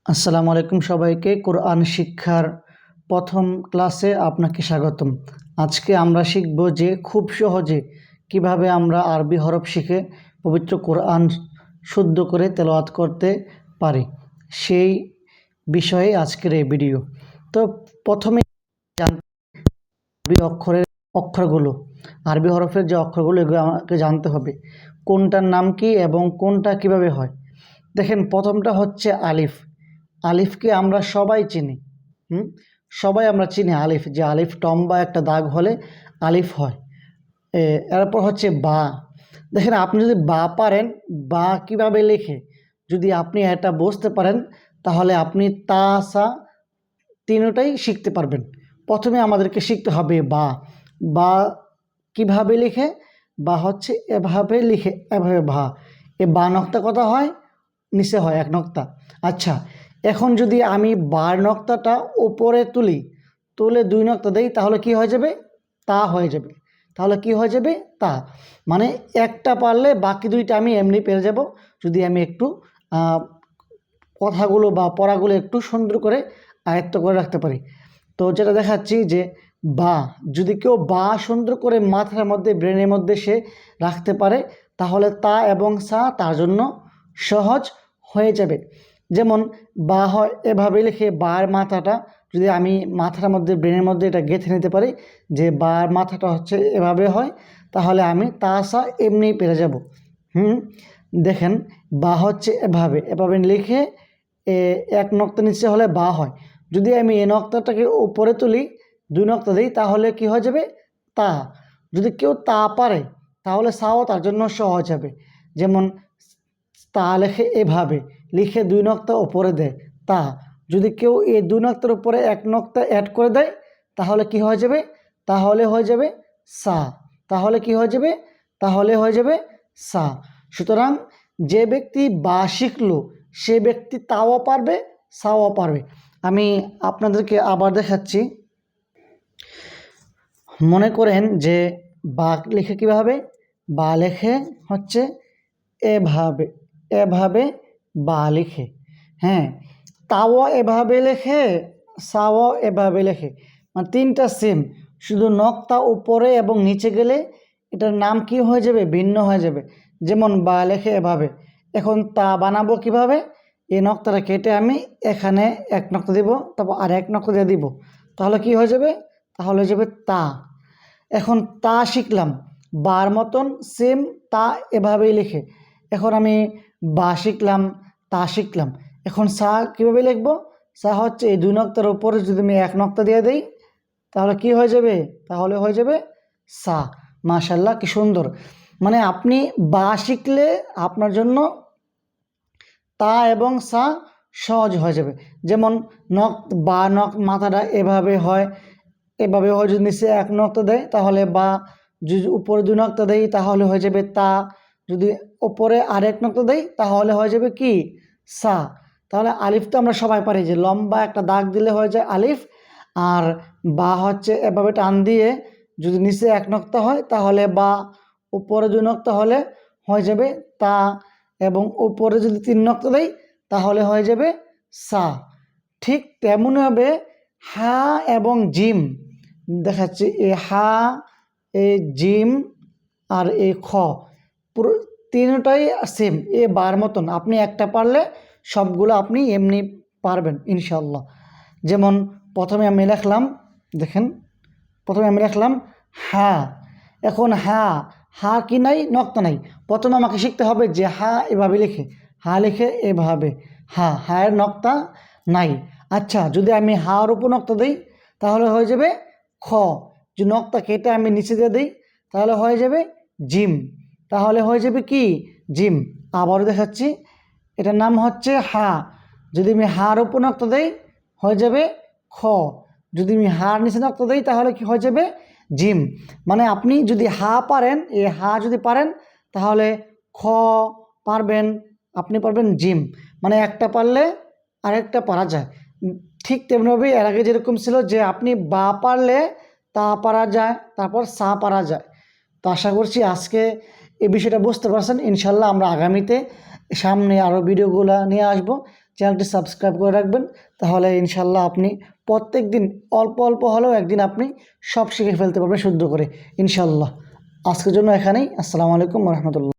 আসসালামু আলাইকুম সবাইকে কোরআন শিক্ষার প্রথম ক্লাসে আপনাকে স্বাগতম। আজকে আমরা শিখব যে খুব সহজে কিভাবে আমরা আরবি হরফ শিখে পবিত্র কোরআন শুদ্ধ করে তেলাওয়াত করতে পারি, সেই বিষয়ে আজকের এই ভিডিও। তো প্রথমে আরবি অক্ষরগুলো, আরবি হরফের যে অক্ষরগুলো, এগুলো আমাকে জানতে হবে কোনটার নাম কি এবং কোনটা কিভাবে হয়। দেখেন, প্রথমটা হচ্ছে আলিফ। আলিফকে আমরা সবাই চিনি, সবাই আমরা চিনি আলিফ, যে আলিফ লম্বা একটা দাগ হলে আলিফ হয়। এরপর হচ্ছে বা। দেখেন, আপনি যদি বা পারেন, বা কিভাবে লেখে যদি আপনি এটা বুঝতে পারেন, তাহলে আপনি তা সা তিনটাই শিখতে পারবেন। প্রথমে আমাদেরকে শিখতে হবে বা। বা কিভাবে লিখে? বা হচ্ছে এভাবে লিখে, এভাবে ভা। এ বা নক্তা কত হয়? নিচে হয় এক নক্তা। আচ্ছা, এখন যদি আমি বার নক্তাটা উপরে তুলে দুই নক্তা দেই, তাহলে কি হয়ে যাবে? তা হয়ে যাবে। তাহলে কি হয়ে যাবে? তা। মানে একটা পারলে বাকি দুইটা আমি এমনি পেরে যাব, যদি আমি একটু কথাগুলো বা পড়াগুলো একটু সুন্দর করে আয়ত্ত করে রাখতে পারি। তো যেটা দেখাচ্ছি যে বা, যদি কেউ বা সুন্দর করে মাথার মধ্যে, ব্রেনের মধ্যে সে রাখতে পারে, তাহলে তা এবং সা তার জন্য সহজ হয়ে যাবে। যেমন বা হয় এভাবে লিখে, বার মাথাটা যদি আমি মাথার মধ্যে, ব্রেনের মধ্যে এটা গেঁথে নিতে পারি যে বার মাথাটা হচ্ছে এভাবে হয়, তাহলে আমি তা সা এমনি পেরে যাব। দেখেন, বা হচ্ছে এভাবে এভাবে লিখে এক নক্তা নিচে হলে বা হয়। যদি আমি এই নক্তাটাকে উপরে তুলি, দুই নক্তা দিই, তাহলে কি হয়ে যাবে? তা। যদি কেউ তা পারে, তাহলে সাও তার জন্য সহজ হবে। যেমন তা লেখে এভাবে, লিখে দুই নক্তা উপরে দেয় তা। যদি কেউ এই দুই নক্তার উপরে এক নক্তা অ্যাড করে দেয়, তাহলে কি হয়ে যাবে? তাহলে হয়ে যাবে সা। তাহলে কি হয়ে যাবে? তাহলে হয়ে যাবে সা। সুতরাং যে ব্যক্তি বা শিখলো, সে ব্যক্তি তাও পারবে, সাও পারবে। আমি আপনাদেরকে আবার দেখাচ্ছি। মনে করেন যে বা লেখে কীভাবে? বা লেখে হচ্ছে এভাবে, এভাবে বা লিখে। হ্যাঁ, তাও এভাবে লেখে, সাও এভাবে লেখে, মানে তিনটা সেম, শুধু নক্তা উপরে এবং নিচে গেলে এটার নাম কি হয়ে যাবে? ভিন্ন হয়ে যাবে। যেমন বা লেখে এভাবে, এখন তা বানাবো কিভাবে? এই নক্তাটা কেটে আমি এখানে এক নক্তা দিব, তারপর আর এক নক্তা দিয়ে দিব, তাহলে কি হয়ে যাবে? তাহলে হয়ে যাবে তা। এখন তা শিখলাম, বার মতন সেম তা এভাবেই লিখে। এখন আমি বা শিখলাম, তা শিখলাম। এখন সা কীভাবে লিখব? সা হচ্ছে এই দুই নক্তার উপরে যদি আমি এক নক্তা দিয়ে দিই, তাহলে কি হয়ে যাবে? তাহলে হয়ে যাবে সা। মাশাআল্লাহ, কি সুন্দর! মানে আপনি বা শিখলে আপনার জন্য তা এবং সা সহজ হয়ে যাবে। যেমন মাথাটা এভাবে হয়, এভাবে হয়। যদি নিচে এক নক্তা দেয়, তাহলে বা। যদি উপরে দুই নক্তা দেই, তাহলে হয়ে যাবে তা। যদি উপরে আরেক নক্তা দেই, তাহলে হয়ে যাবে কি? সা। তাহলে আলিফ তো আমরা সবাই পারি, যে লম্বা একটা দাগ দিলে হয়ে যায় আলিফ। আর বা হচ্ছে এভাবে টান দিয়ে যদি নিচে এক নক্তা হয়, তাহলে বা। উপরে দুই নক্তা হলে হয়ে যাবে তা। এবং উপরে যদি তিন নক্তা দেই, তাহলে হয়ে যাবে সা। ঠিক তেমনভাবে হা এবং জিম দেখাচ্ছি। এ হা, এ জিম আর এ খ, পুরো তিনটাই সেম, এ বার মতন। আপনি একটা পারলে সবগুলো আপনি এমনি পারবেন ইনশাল্লাহ। যেমন প্রথমে আমি লিখলাম, দেখেন, প্রথমে আমি লিখলাম হা। এখন হা, হা কি নাই? নক্তা নাই। প্রথমে আমাকে শিখতে হবে যে হা এভাবে লিখে, হা লিখে এভাবে, হা, হায়ের নক্তা নাই। আচ্ছা, যদি আমি হার উপর নক্তা দিই, তাহলে হয়ে যাবে খ। যে নক্তা কেটে আমি নিচে দিয়ে দিই, তাহলে হয়ে যাবে জিম। তাহলে হয়ে যাবে কি? জিম। আবারও দেখাচ্ছি, এটার নাম হচ্ছে হা। যদি আমি হার উপর নক্তা দিই, হয়ে যাবে খ। যদি আমি হার নিচে নক্তা দিই, তাহলে কি হয়ে যাবে? জিম। মানে আপনি যদি হা পারেন, এই হা যদি পারেন, তাহলে খ পারবেন, আপনি পারবেন জিম। মানে একটা পারলে আরেকটা পারা যায়। ঠিক তেমনিভাবেই এর আগে যেরকম ছিল যে আপনি বা পারলে তা পারা যায়, তারপর সা পারা যায়। তো আশা করছি আজকে এই বিষয়টা বুঝতে পারছেন। ইনশাল্লাহ আমরা আগামীতে সামনে আরও ভিডিওগুলো নিয়ে আসবো। চ্যানেলটি সাবস্ক্রাইব করে রাখবেন, তাহলে ইনশাল্লাহ আপনি প্রত্যেক দিন অল্প অল্প হলেও একদিন আপনি সব শিখে ফেলতে পারবেন শুদ্ধ করে ইনশাল্লাহ। আজকের জন্য এখানেই। আসসালামু আলাইকুম রহমতুল্লাহ।